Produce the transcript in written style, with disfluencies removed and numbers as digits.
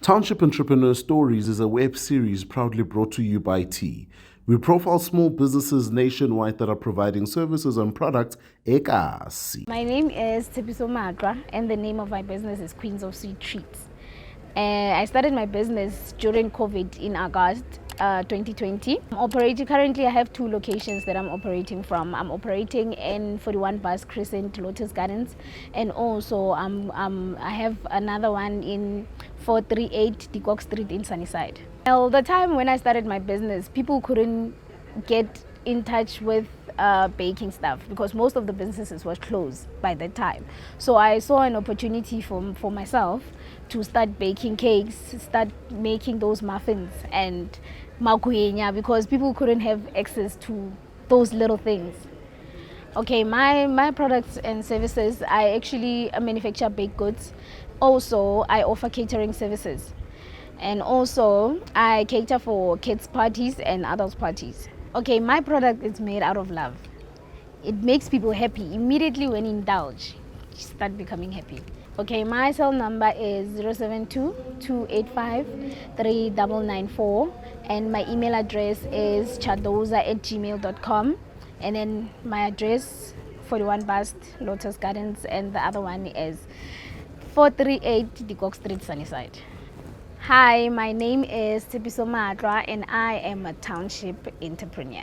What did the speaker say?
Township Entrepreneurs Stories is a web series proudly brought to you by T. We profile small businesses nationwide that are providing services and products ekasi. My name is Tshepiso Matlwa, and the name of my business is Queens of Sweet Treats. I started my business during COVID in August 2020. Currently, I have two locations that I'm operating from. I'm operating in 41 Bus Crescent, Lotus Gardens, and also I have another one in 438 Dikok Street in Sunnyside. Well, the time when I started my business, people couldn't get in touch with baking stuff because most of the businesses were closed by that time. So I saw an opportunity for myself to start baking cakes, start making those muffins and makuenya because people couldn't have access to those little things. Okay, my products and services, I actually manufacture baked goods. Also, I offer catering services. And also, I cater for kids' parties and adults' parties. Okay, my product is made out of love. It makes people happy. Immediately when you indulge, you start becoming happy. Okay, my cell number is 072-285-3994 and my email address is chadoza@gmail.com. And then my address, 41 Bust, Lotus Gardens, and the other one is 438 Dikok Street, Sunnyside. Hi, my name is Tshepiso Matlwa and I am a township entrepreneur.